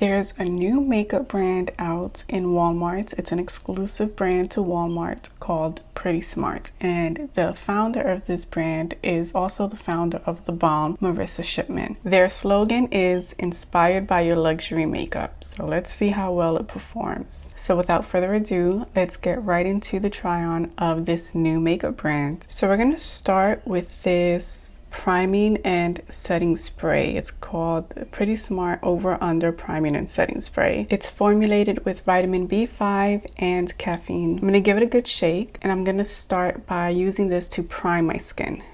There's a new makeup brand out in Walmart. It's an exclusive brand to Walmart called Pretty Smart. And the founder of this brand is also the founder of The Balm, Marissa Shipman. Their slogan is inspired by your luxury makeup. So let's see how well it performs. So without further ado, let's get right into the try on of this new makeup brand. So we're going to start with this priming and setting spray. It's called Pretty Smart Over Under Priming and Setting Spray. It's formulated with vitamin B5 and caffeine. I'm going to give it a good shake, and I'm going to start by using this to prime my skin.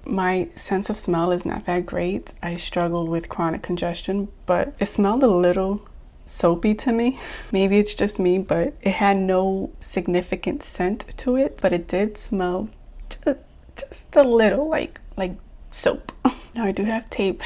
My sense of smell is not that great. I struggled with chronic congestion, but it smelled a little soapy to me. Maybe it's just me, but it had no significant scent to it, but it did smell just a little like soap. Now I do have tape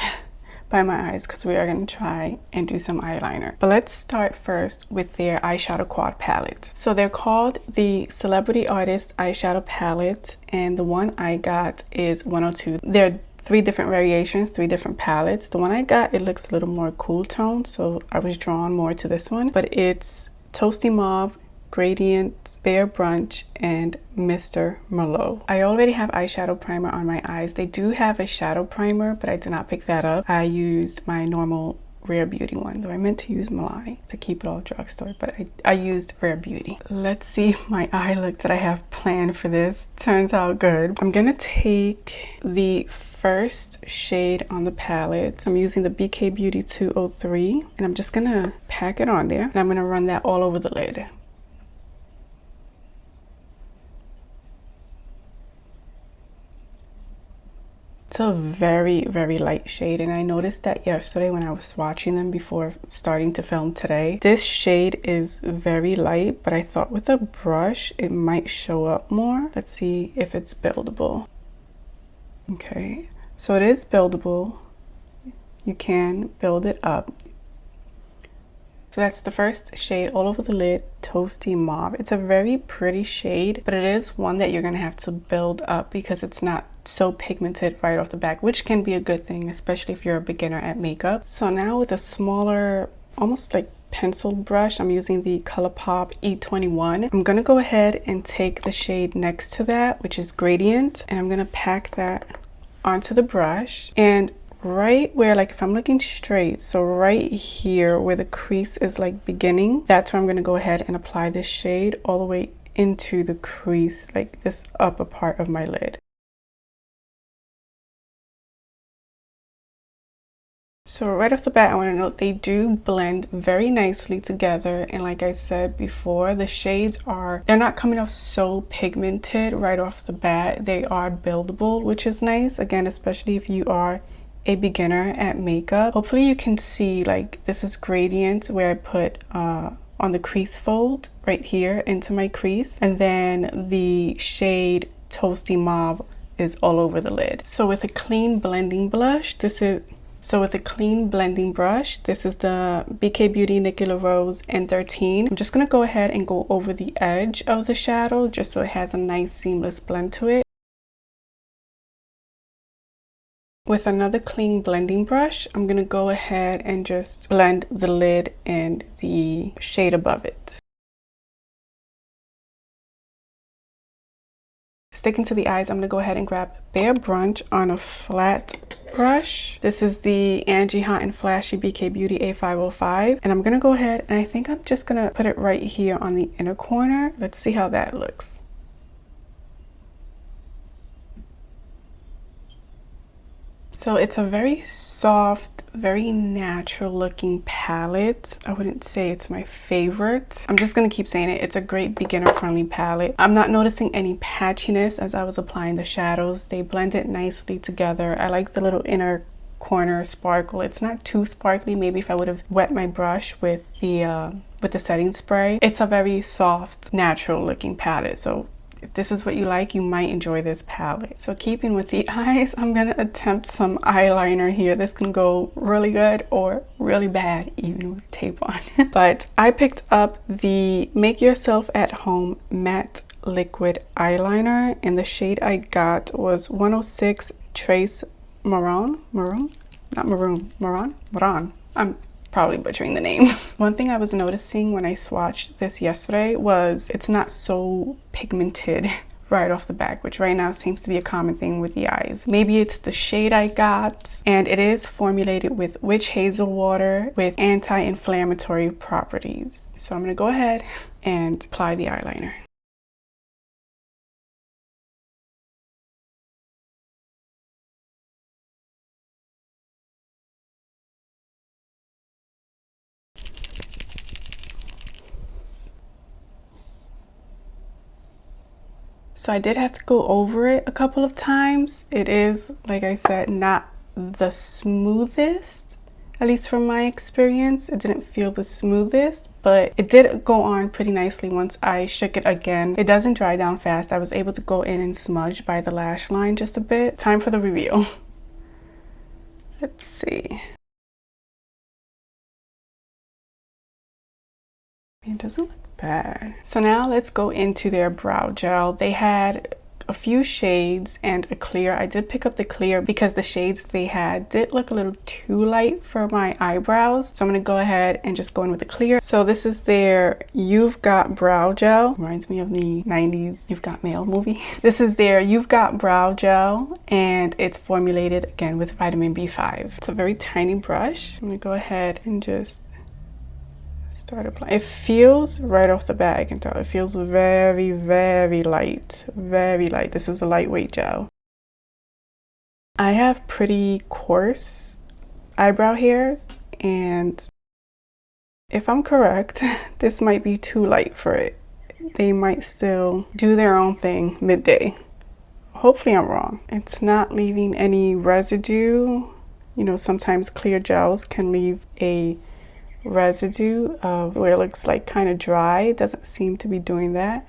by my eyes because we are going to try and do some eyeliner. But let's start first with their eyeshadow quad palette. So they're called the Celebrity Artist Eyeshadow Palette, and the one I got is 102. There are 3 different variations, 3 different palettes. The one I got, it looks a little more cool tone, so I was drawn more to this one. But it's Toasty Mauve, Gradient, Bare Brunch, and Mr. Merlot. I already have eyeshadow primer on my eyes. They do have a shadow primer, but I did not pick that up. I used my normal Rare Beauty one, though I meant to use Milani to keep it all drugstore, but I used Rare Beauty. Let's see if my eye look that I have planned for this turns out good. I'm gonna take the first shade on the palette. I'm using the BK Beauty 203, and I'm just gonna pack it on there, and I'm gonna run that all over the lid. It's a very, very light shade, and I noticed that yesterday when I was swatching them before starting to film today. This shade is very light, but I thought with a brush it might show up more. Let's see if it's buildable. Okay, so it is buildable. You can build it up. So that's the first shade all over the lid, Toasty Mauve. It's a very pretty shade, but it is one that you're gonna have to build up because it's not so pigmented right off the back, which can be a good thing, especially if you're a beginner at makeup. So now with a smaller, almost like pencil brush, I'm using the ColourPop E21. I'm gonna go ahead and take the shade next to that, which is Gradient, and I'm gonna pack that onto the brush. And right where, like if I'm looking straight, so right here where the crease is like beginning, that's where I'm going to go ahead and apply this shade all the way into the crease, like this upper part of my lid. So right off the bat, I want to note they do blend very nicely together, and like I said before, the shades they're not coming off so pigmented right off the bat. They are buildable, which is nice, again, especially if you are a beginner at makeup. Hopefully you can see, like, this is Gradient where I put on the crease fold right here into my crease, and then the shade Toasty Mauve is all over the lid. So with a clean blending brush, this is the BK Beauty Nicola Rose N13. I'm just gonna go ahead and go over the edge of the shadow just so it has a nice seamless blend to it. With another clean blending brush, I'm going to go ahead and just blend the lid and the shade above it. Sticking to the eyes, I'm going to go ahead and grab Bare Brunch on a flat brush. This is the Angie Hot and Flashy BK Beauty A505. And I'm going to go ahead and I think I'm just going to put it right here on the inner corner. Let's see how that looks. So it's a very soft, very natural looking palette. I wouldn't say it's my favorite. I'm just gonna keep saying it. It's a great beginner friendly palette. I'm not noticing any patchiness as I was applying the shadows. They blended nicely together. I like the little inner corner sparkle. It's not too sparkly. Maybe if I would have wet my brush with the setting spray. It's a very soft, natural looking palette. So if this is what you like, you might enjoy this palette. So keeping with the eyes, I'm gonna attempt some eyeliner here. This can go really good or really bad, even with tape on. But I picked up the Make Yourself at Home Matte Liquid Eyeliner, and the shade I got was 106 Très Marron. not maroon, Marron. I'm probably butchering the name. One thing I was noticing when I swatched this yesterday was it's not so pigmented right off the back, which right now seems to be a common thing with the eyes. Maybe it's the shade I got, and it is formulated with witch hazel water with anti-inflammatory properties. So I'm gonna go ahead and apply the eyeliner. So I did have to go over it a couple of times. It is, like I said, not the smoothest, at least from my experience. It didn't feel the smoothest, but it did go on pretty nicely once I shook it again. It doesn't dry down fast. I was able to go in and smudge by the lash line just a bit. Time for the reveal. Let's see. It doesn't look bad. So now let's go into their brow gel. They had a few shades and a clear. I did pick up the clear because the shades they had did look a little too light for my eyebrows. So I'm gonna go ahead and just go in with the clear. So this is their You've Got Brow Gel. Reminds me of the 90s You've Got Mail movie. This is their You've Got Brow Gel, and it's formulated again with vitamin B5. It's a very tiny brush. I'm gonna go ahead and just start applying. It feels right off the bat, I can tell. It feels very, very light. Very light. This is a lightweight gel. I have pretty coarse eyebrow hairs, and if I'm correct, this might be too light for it. They might still do their own thing midday. Hopefully I'm wrong. It's not leaving any residue. You know, sometimes clear gels can leave a residue of where it looks like kind of dry. It doesn't seem to be doing that.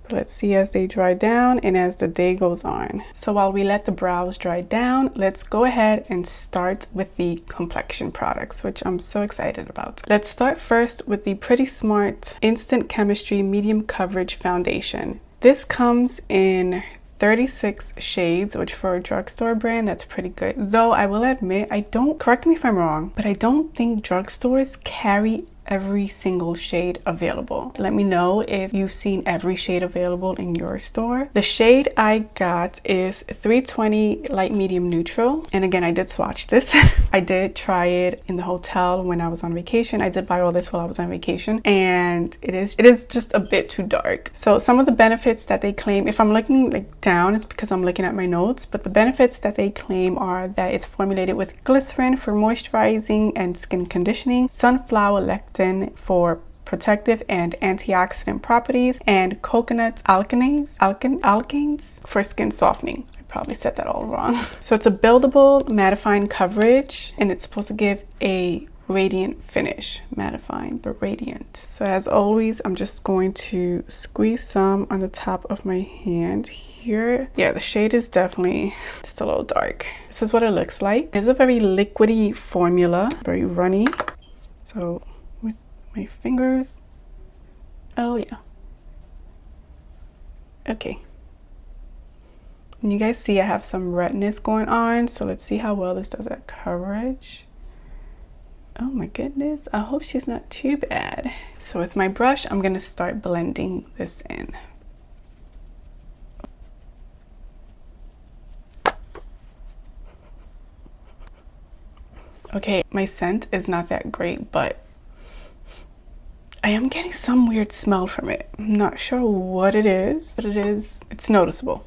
But let's see as they dry down and as the day goes on. So while we let the brows dry down, let's go ahead and start with the complexion products, which I'm so excited about. Let's start first with the Pretty Smart Instant Chemistry Medium Coverage Foundation. This comes in 36 shades, which for a drugstore brand, that's pretty good. Though I will admit, correct me if I'm wrong, but I don't think drugstores carry every single shade available. Let me know if you've seen every shade available in your store. The shade I got is 320 Light Medium Neutral. And again, I did swatch this. I did try it in the hotel when I was on vacation. I did buy all this while I was on vacation, and it is just a bit too dark. So some of the benefits that they claim, if I'm looking like down, it's because I'm looking at my notes, but the benefits that they claim are that it's formulated with glycerin for moisturizing and skin conditioning, sunflower lectin for protective and antioxidant properties, and coconut alkanes for skin softening. I probably said that all wrong. So it's a buildable mattifying coverage, and it's supposed to give a radiant finish. Mattifying but radiant. So as always, I'm just going to squeeze some on the top of my hand here. Yeah, the shade is definitely just a little dark. This is what it looks like. It's a very liquidy formula, very runny. So with my fingers, oh yeah, okay. And you guys see I have some redness going on, so let's see how well this does at coverage. Oh my goodness, I hope she's not too bad. So with my brush, I'm gonna start blending this in. Okay, my scent is not that great, but I am getting some weird smell from it. I'm not sure what it is, but it's noticeable.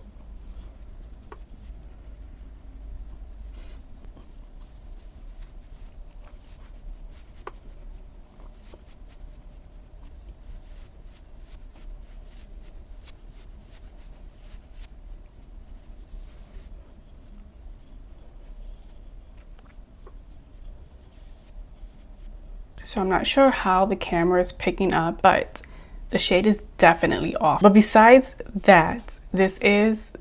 So I'm not sure how the camera is picking up, but the shade is definitely off. But besides that, this is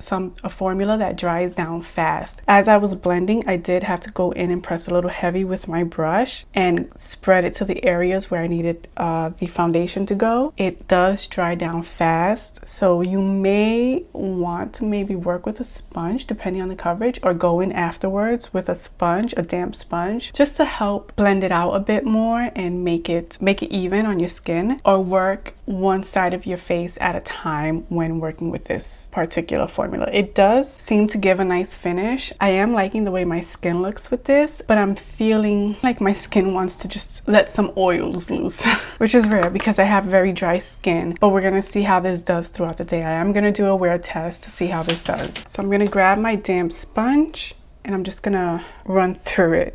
a formula that dries down fast. As I was blending, I did have to go in and press a little heavy with my brush and spread it to the areas where I needed the foundation to go. It does dry down fast, so you may want to maybe work with a sponge depending on the coverage, or go in afterwards with a sponge, a damp sponge, just to help blend it out a bit more and make it even on your skin, or work one side of your face at a time when working with this particular formula. It does seem to give a nice finish. I am liking the way my skin looks with this, but I'm feeling like my skin wants to just let some oils loose, which is rare because I have very dry skin. But we're gonna see how this does throughout the day. I am gonna do a wear test to see how this does. So I'm gonna grab my damp sponge and I'm just gonna run through it.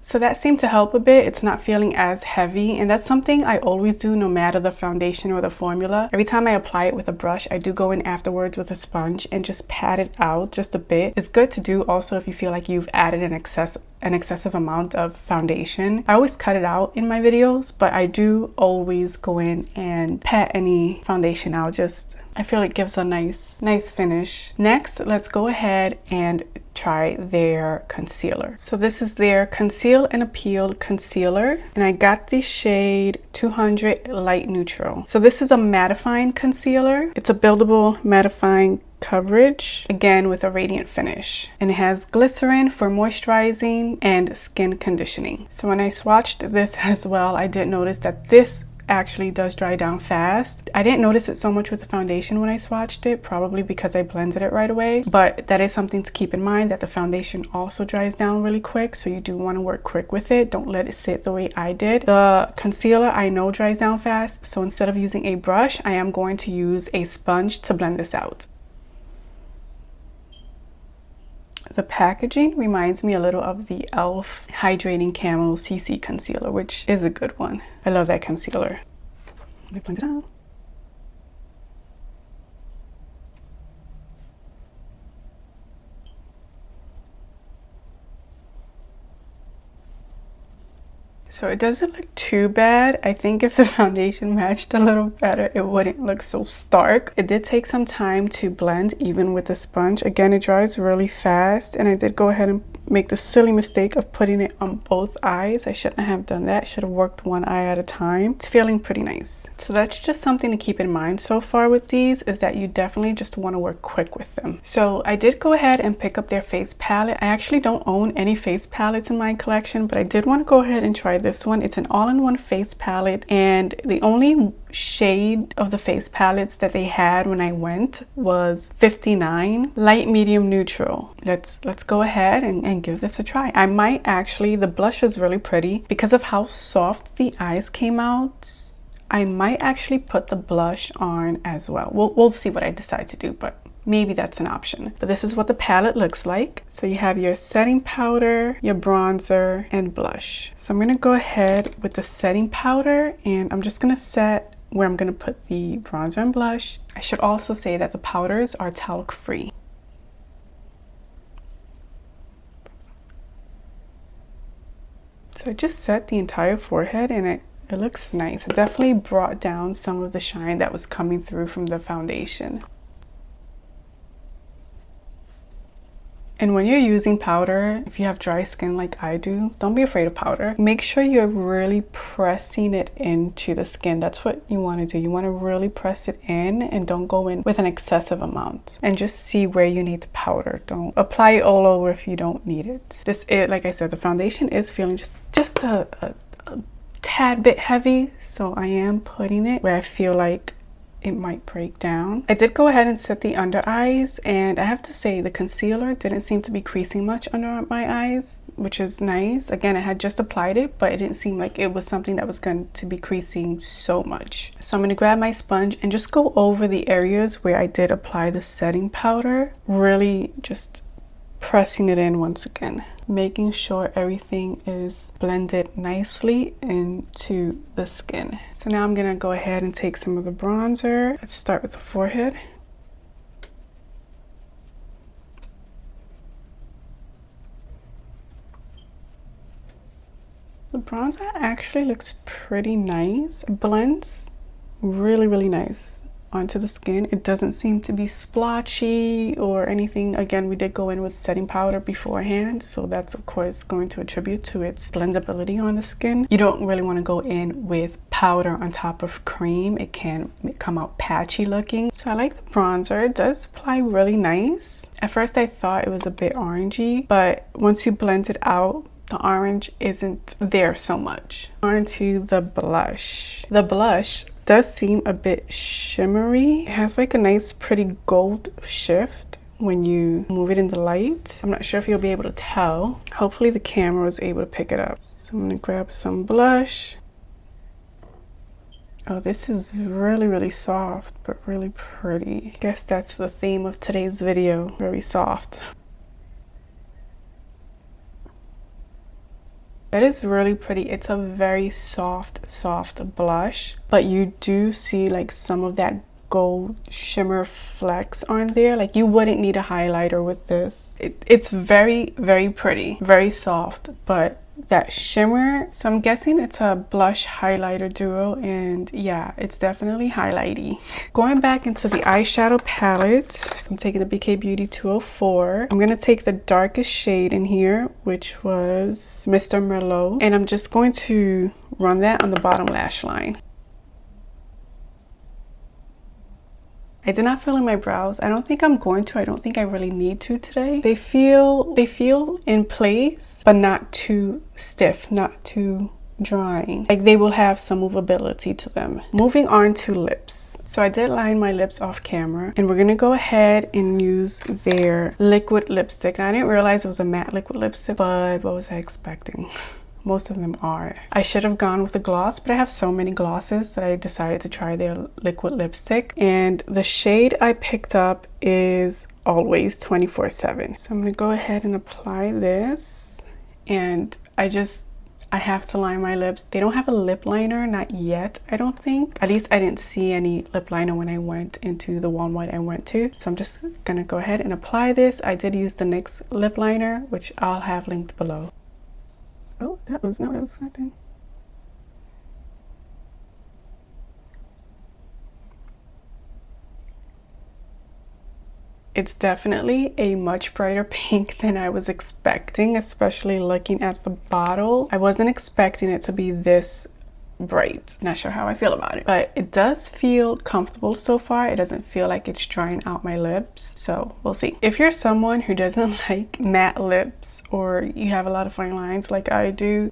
So that seemed to help a bit. It's not feeling as heavy, and that's something I always do no matter the foundation or the formula. Every time I apply it with a brush, I do go in afterwards with a sponge and just pat it out just a bit. It's good to do also if you feel like you've added an excessive amount of foundation. I always cut it out in my videos, but I do always go in and pat any foundation out. I feel it gives a nice finish. Next, let's go ahead and try their concealer. So this is their Conceal and Appeal concealer, and I got the shade 200 Light Neutral. So this is a mattifying concealer. It's a buildable mattifying coverage, again with a radiant finish, and it has glycerin for moisturizing and skin conditioning. So when I swatched this as well, I did notice that this actually does dry down fast. I didn't notice it so much with the foundation when I swatched it, probably because I blended it right away, but that is something to keep in mind, that the foundation also dries down really quick, so you do want to work quick with it. Don't let it sit the way I did. The concealer I know dries down fast, so instead of using a brush, I am going to use a sponge to blend this out. The packaging reminds me a little of the e.l.f. Hydrating Camo CC Concealer, which is a good one. I love that concealer. Let me blend it out. So it doesn't look too bad. I think if the foundation matched a little better, it wouldn't look so stark. It did take some time to blend, even with the sponge. Again, it dries really fast, and I did go ahead and make the silly mistake of putting it on both eyes. I shouldn't have done that. Should have worked one eye at a time. It's feeling pretty nice. So that's just something to keep in mind so far with these, is that you definitely just want to work quick with them. So I did go ahead and pick up their face palette. I actually don't own any face palettes in my collection, but I did want to go ahead and try this one. It's an all-in-one face palette, and the only shade of the face palettes that they had when I went was 59 light, medium, neutral. Let's go ahead and give this a try. I might actually, the blush is really pretty because of how soft the eyes came out. I might actually put the blush on as well. We'll see what I decide to do, but maybe that's an option. But this is what the palette looks like. So you have your setting powder, your bronzer, and blush. So I'm gonna go ahead with the setting powder, and I'm just gonna set where I'm gonna put the bronzer and blush. I should also say that the powders are talc free. So I just set the entire forehead, and it looks nice. It definitely brought down some of the shine that was coming through from the foundation. And when you're using powder, if you have dry skin like I do, don't be afraid of powder. Make sure you're really pressing it into the skin. That's what you want to do. You want to really press it in, and don't go in with an excessive amount. And just see where you need the powder. Don't apply it all over if you don't need it. Like I said, the foundation is feeling just a tad bit heavy, so I am putting it where I feel like it might break down. I did go ahead and set the under eyes, and I have to say the concealer didn't seem to be creasing much under my eyes, which is nice. Again, I had just applied it, but it didn't seem like it was something that was going to be creasing so much. So I'm going to grab my sponge and just go over the areas where I did apply the setting powder, really just pressing it in once again, making sure everything is blended nicely into the skin. So now I'm gonna go ahead and take some of the bronzer. Let's start with the forehead. The bronzer actually looks pretty nice. It blends really nice onto the skin. It doesn't seem to be splotchy or anything. Again, we did go in with setting powder beforehand, so that's of course going to attribute to its blendability on the skin. You don't really want to go in with powder on top of cream. It can come out patchy looking. So I like the bronzer. It does apply really nice. At first I thought it was a bit orangey, but once you blend it out, the orange isn't there so much. On to the blush. The blush does seem a bit shimmery. It has like a nice pretty gold shift when you move it in the light. I'm not sure if you'll be able to tell. Hopefully the camera was able to pick it up. So I'm gonna grab some blush. Oh, this is really soft, but really pretty. I guess that's the theme of today's video, very soft. It is really pretty. It's a very soft blush, but you do see like some of that gold shimmer flecks on there. Like you wouldn't need a highlighter with this. It's very pretty, very soft, but that shimmer, so I'm guessing it's a blush highlighter duo, and yeah, it's definitely highlighty. Going back into the eyeshadow palette, I'm taking the BK Beauty 204. I'm gonna take the darkest shade in here, which was Mr. Merlot, and I'm just going to run that on the bottom lash line. I did not fill in my brows. I don't think I'm going to. I don't think I really need to today. They feel in place, but not too stiff, not too drying. Like they will have some movability to them. Moving on to lips. So I did line my lips off camera, and we're gonna go ahead and use their liquid lipstick. And I didn't realize it was a matte liquid lipstick, but what was I expecting? Most of them are. I should have gone with a gloss, but I have so many glosses that I decided to try their liquid lipstick. And the shade I picked up is Always 24/7. So I'm gonna go ahead and apply this. And I have to line my lips. They don't have a lip liner, not yet, I don't think. At least I didn't see any lip liner when I went into the Walmart I went to. So I'm just gonna go ahead and apply this. I did use the NYX lip liner, which I'll have linked below. Oh, that was not what I was expecting. It's definitely a much brighter pink than I was expecting, especially looking at the bottle. I wasn't expecting it to be this bright. Not sure how I feel about it, but it does feel comfortable so far. It doesn't feel like it's drying out my lips, so we'll see. If you're someone who doesn't like matte lips, or you have a lot of fine lines like I do,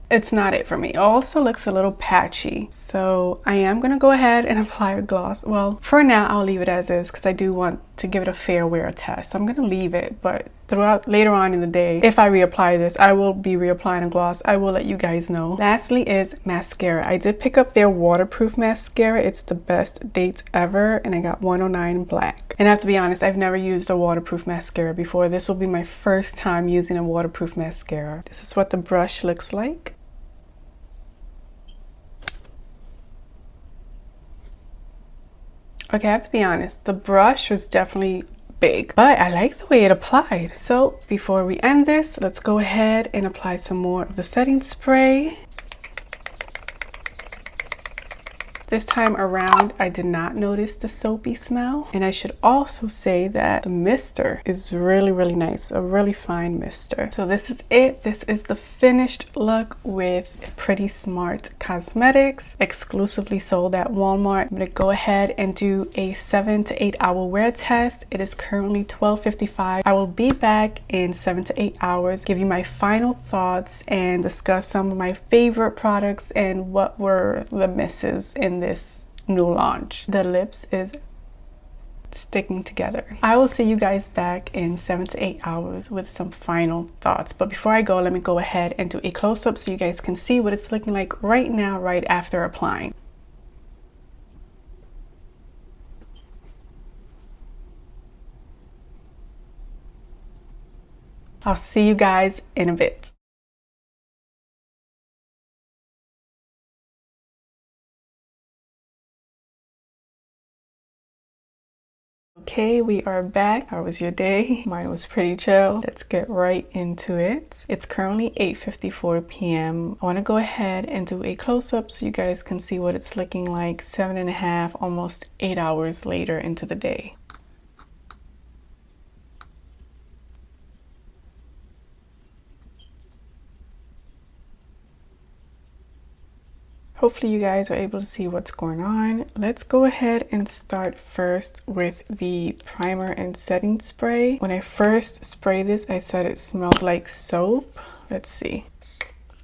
it's not it for me. It also looks a little patchy, so I am gonna go ahead and apply a gloss. Well, for now I'll leave it as is because I do want to give it a fair wear test, so I'm gonna leave it. But later on in the day, if I reapply this, I will be reapplying a gloss. I will let you guys know. Lastly is mascara. I did pick up their waterproof mascara. It's the best date ever, and I got 109 black. And I have to be honest, I've never used a waterproof mascara before. This will be my first time using a waterproof mascara. This is what the brush looks like. Okay, I have to be honest, the brush was definitely big, but I like the way it applied. So before we end this, let's go ahead and apply some more of the setting spray. This time around, I did not notice the soapy smell. And I should also say that the mister is really nice, a really fine mister. So this is it. This is the finished look with Pretty Smart Cosmetics, exclusively sold at Walmart. I'm gonna go ahead and do a 7 to 8 hour wear test. It is currently 12:55. I will be back in 7 to 8 hours, give you my final thoughts and discuss some of my favorite products and what were the misses in this new launch. The lips is sticking together. I will see you guys back in 7 to 8 hours with some final thoughts. But before I go, let me go ahead and do a close-up so you guys can see what it's looking like right now, right after applying. I'll see you guys in a bit. Okay, we are back. How was your day? Mine was pretty chill. Let's get right into it. It's currently 8:54 p.m. I want to go ahead and do a close-up so you guys can see what it's looking like 7.5, almost 8 hours later into the day. Hopefully you guys are able to see what's going on. Let's go ahead and start first with the primer and setting spray. When I first sprayed this, I said it smelled like soap. Let's see.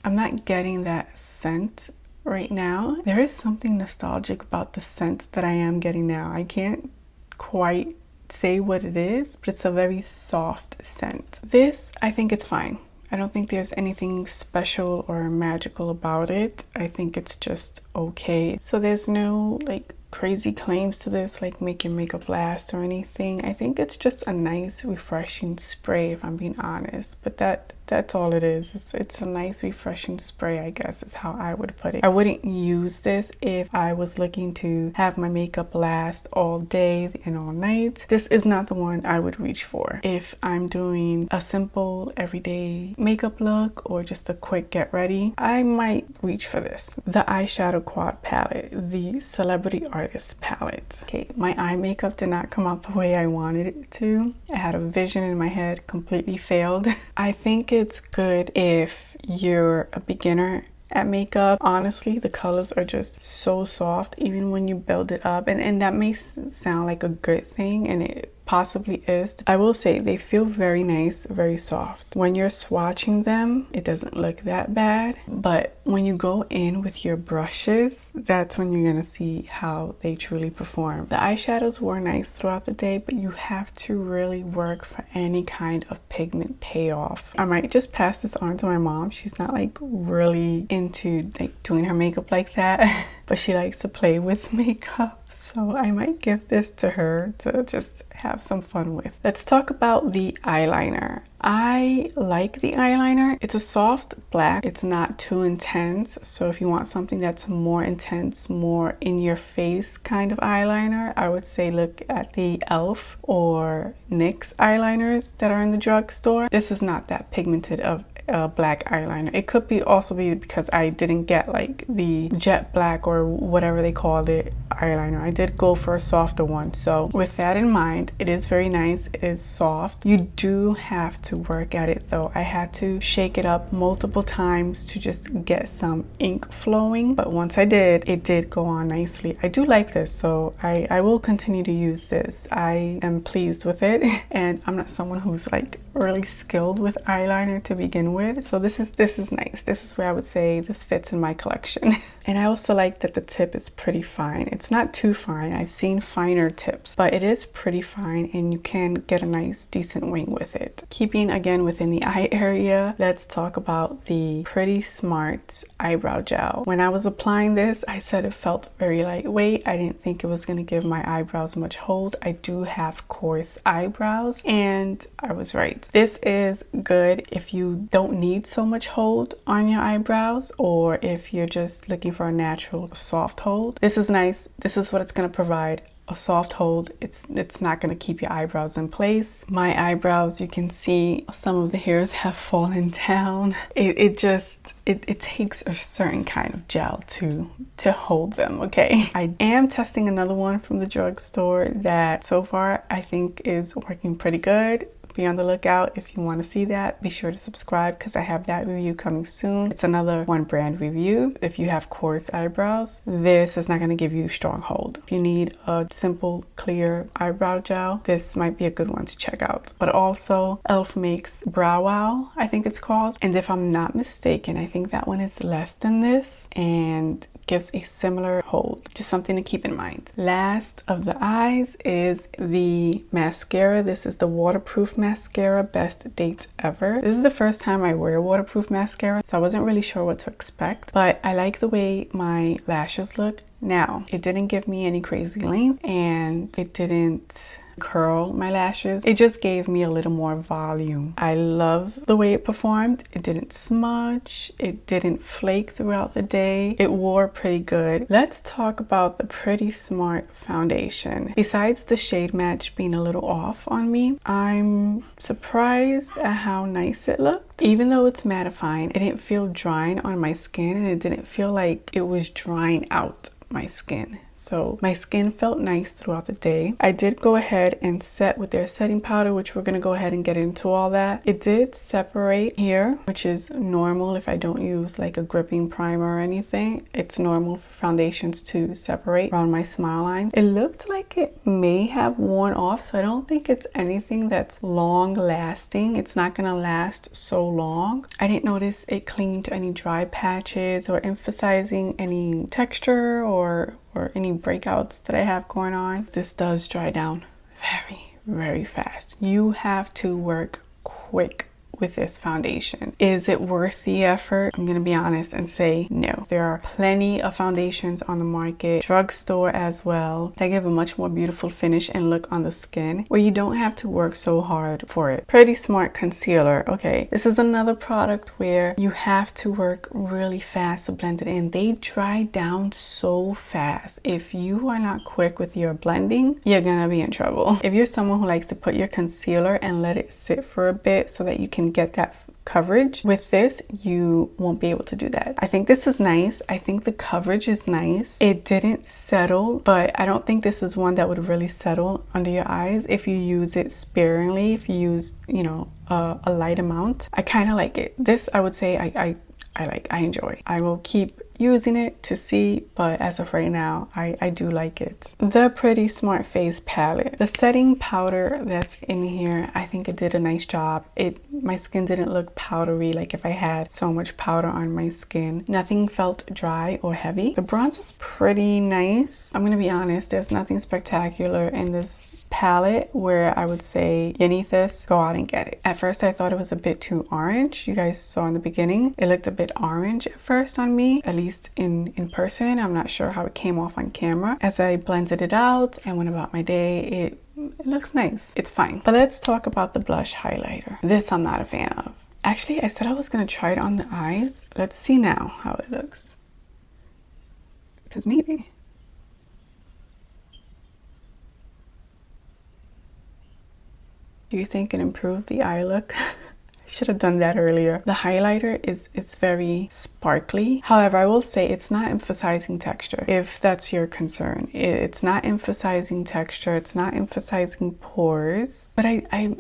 I'm not getting that scent right now. There is something nostalgic about the scent that I am getting now. I can't quite say what it is, but it's a very soft scent. This, I think it's fine. I don't think there's anything special or magical about it. I think it's just okay. So there's no like crazy claims to this, like make your makeup last or anything. I think it's just a nice refreshing spray, if I'm being honest. But that's all it is. It's a nice refreshing spray, I guess is how I would put it. I wouldn't use this if I was looking to have my makeup last all day and all night. This is not the one I would reach for. If I'm doing a simple everyday makeup look or just a quick get ready, I might reach for this. The eyeshadow quad palette, the Celebrity Artist palette. Okay, my eye makeup did not come out the way I wanted it to. I had a vision in my head, completely failed. I think it's good if you're a beginner at makeup. Honestly, the colors are just so soft even when you build it up, and that may sound like a good thing, and it possibly is. I will say they feel very nice, very soft. When you're swatching them, it doesn't look that bad, but when you go in with your brushes, that's when you're gonna see how they truly perform. The eyeshadows were nice throughout the day, but you have to really work for any kind of pigment payoff. I might just pass this on to my mom. She's not like really into like doing her makeup like that, but she likes to play with makeup. So I might give this to her to just have some fun with. Let's talk about the eyeliner. I like the eyeliner. It's a soft black. It's not too intense. So if you want something that's more intense, more in your face kind of eyeliner, I would say look at the e.l.f. or NYX eyeliners that are in the drugstore. This is not that pigmented of black eyeliner. It could be also be because I didn't get like the jet black or whatever they called it eyeliner. I did go for a softer one. So with that in mind, it is very nice. It is soft. You do have to work at it though. I had to shake it up multiple times to just get some ink flowing, but once I did, it did go on nicely. I do like this, so I will continue to use this. I am pleased with it, and I'm not someone who's like really skilled with eyeliner to begin with, so this is nice. This is where I would say this fits in my collection. And I also like that the tip is pretty fine. It's not too fine. I've seen finer tips, but it is pretty fine, and you can get a nice decent wing with it. Keeping again within the eye area, let's talk about the Pretty Smart eyebrow gel. When I was applying this, I said it felt very lightweight. I didn't think it was going to give my eyebrows much hold. I do have coarse eyebrows, and I was right. This is good if you don't need so much hold on your eyebrows, or if you're just looking for a natural soft hold. This is nice. This is what it's going to provide. A soft hold. It's not going to keep your eyebrows in place. My eyebrows, you can see some of the hairs have fallen down. It takes a certain kind of gel to hold them. Okay, I am testing another one from the drugstore that so far I think is working pretty good. Be on the lookout if you want to see that. Be sure to subscribe because I have that review coming soon. It's another one brand review. If you have coarse eyebrows, this is not going to give you strong hold. If you need a simple clear eyebrow gel, this might be a good one to check out. But also e.l.f. makes Brow Wow, I think it's called, and if I'm not mistaken, I think that one is less than this and gives a similar hold. Just something to keep in mind. Last of the eyes is the mascara. This is the waterproof mascara, best date ever. This is the first time I wear waterproof mascara, so I wasn't really sure what to expect, but I like the way my lashes look. Now, it didn't give me any crazy length, and it didn't curl my lashes. It just gave me a little more volume. I love the way it performed. It didn't smudge. It didn't flake throughout the day. It wore pretty good. Let's talk about the Pretty Smart foundation. Besides the shade match being a little off on me, I'm surprised at how nice it looked. Even though it's mattifying, it didn't feel drying on my skin, and it didn't feel like it was drying out my skin. So my skin felt nice throughout the day. I did go ahead and set with their setting powder, which we're going to go ahead and get into all that. It did separate here, which is normal if I don't use like a gripping primer or anything. It's normal for foundations to separate around my smile lines. It looked like it may have worn off, so I don't think it's anything that's long lasting. It's not going to last so long. I didn't notice it clinging to any dry patches or emphasizing any texture or any breakouts that I have going on. This does dry down very, very fast. You have to work quick with this foundation. Is it worth the effort? I'm gonna be honest and say no. There are plenty of foundations on the market, drugstore as well, that give a much more beautiful finish and look on the skin where you don't have to work so hard for it. Pretty Smart Concealer. Okay, this is another product where you have to work really fast to blend it in. They dry down so fast. If you are not quick with your blending, you're gonna be in trouble. If you're someone who likes to put your concealer and let it sit for a bit so that you can get that coverage, with this you won't be able to do that. I think this is nice. I think the coverage is nice. It didn't settle, but I don't think this is one that would really settle under your eyes if you use it sparingly. If you use, you know, a light amount. I kind of like it. This, I would say I enjoy. I will keep using it to see, but as of right now, I do like it. The Pretty Smart Face Palette. The setting powder that's in here, I think it did a nice job. My skin didn't look powdery like if I had so much powder on my skin. Nothing felt dry or heavy. The bronze is pretty nice. I'm gonna be honest, there's nothing spectacular in this palette where I would say you need this, go out and get it. At first I thought it was a bit too orange. You guys saw in the beginning, it looked a bit orange at first on me, at least in person. I'm not sure how it came off on camera. As I blended it out and went about my day, it looks nice. It's fine. But let's talk about the blush highlighter. This I'm not a fan of. Actually, I said I was gonna try it on the eyes. Let's see now how it looks. Because maybe. Do you think it improved the eye look? Should have done that earlier. The highlighter it's very sparkly. However, I will say it's not emphasizing texture, if that's your concern. It's not emphasizing texture, it's not emphasizing pores. But I'm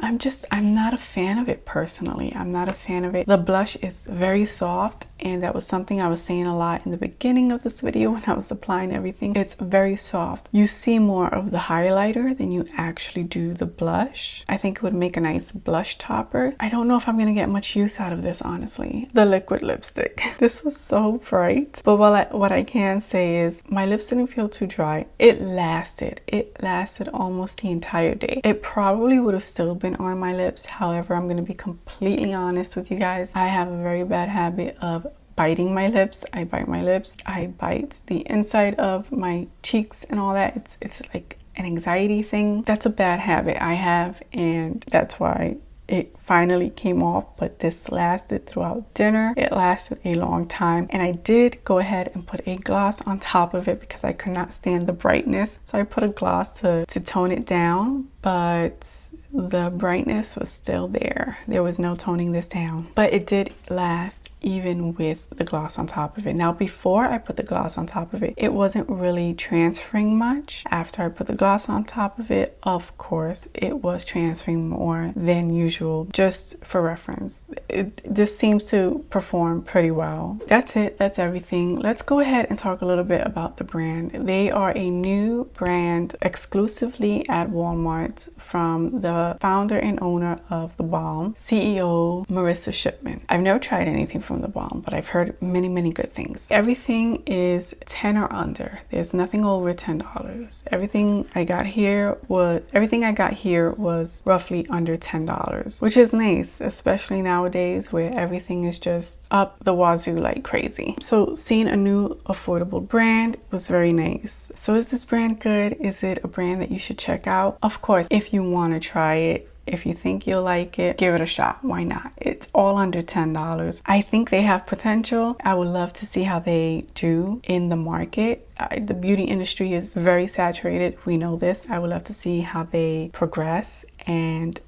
not a fan of it personally. I'm not a fan of it. The blush is very soft, and that was something I was saying a lot in the beginning of this video when I was applying everything. It's very soft. You see more of the highlighter than you actually do the blush. I think it would make a nice blush topper. I don't know if I'm gonna get much use out of this, honestly. The liquid lipstick. This was so bright. But what I can say is my lips didn't feel too dry. It lasted almost the entire day. It probably would have still been on my lips. However, I'm gonna be completely honest with you guys. I have a very bad habit of biting my lips. I bite my lips. I bite the inside of my cheeks and all that. It's like an anxiety thing. That's a bad habit I have, and that's why it finally came off. But this lasted throughout dinner. It lasted a long time, and I did go ahead and put a gloss on top of it because I could not stand the brightness. So I put a gloss to tone it down, but the brightness was still there. There was no toning this down, but it did last even with the gloss on top of it. Now, before I put the gloss on top of it, it wasn't really transferring much. After I put the gloss on top of it, of course, it was transferring more than usual. Just for reference, this seems to perform pretty well. That's it. That's everything. Let's go ahead and talk a little bit about the brand. They are a new brand exclusively at Walmart from the the founder and owner of The Balm, CEO Marissa Shipman. I've never tried anything from The Balm, but I've heard many, many good things. Everything is 10 or under. There's nothing over $10. Everything I got here was roughly under $10, which is nice, especially nowadays where everything is just up the wazoo like crazy. So seeing a new affordable brand was very nice. So is this brand good? Is it a brand that you should check out? Of course, if you want to try it, if you think you'll like it, give it a shot. Why not? It's all under $10. I think they have potential. I would love to see how they do in the market. The beauty industry is very saturated. We know this. I would love to see how they progress and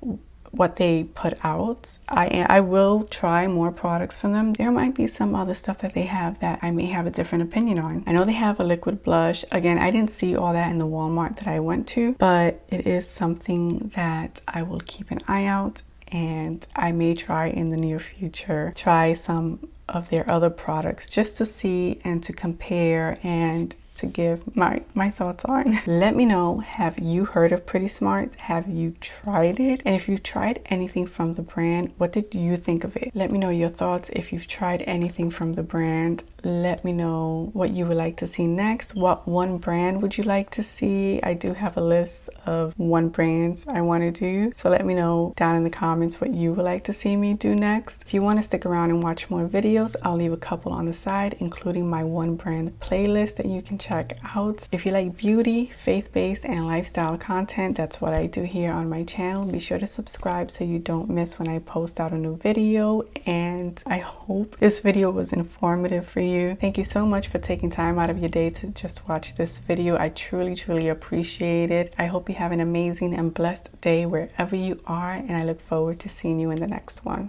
what they put out. I will try more products from them. There might be some other stuff that they have that I may have a different opinion on. I know they have a liquid blush. Again, I didn't see all that in the Walmart that I went to, but it is something that I will keep an eye out, and I may try in the near future, try some of their other products just to see and to compare and to give my thoughts on. Let me know, have you heard of Pretty Smart? Have you tried it? And if you tried anything from the brand, what did you think of it? Let me know your thoughts. If you've tried anything from the brand, let me know what you would like to see next. What one brand would you like to see? I do have a list of one brands I want to do, so let me know down in the comments what you would like to see me do next. If you want to stick around and watch more videos, I'll leave a couple on the side, including my one brand playlist that you can check out. If you like beauty, faith-based, and lifestyle content, that's what I do here on my channel. Be sure to subscribe so you don't miss when I post out a new video, and I hope this video was informative for you. Thank you so much for taking time out of your day to just watch this video. I truly appreciate it. I hope you have an amazing and blessed day wherever you are, and I look forward to seeing you in the next one.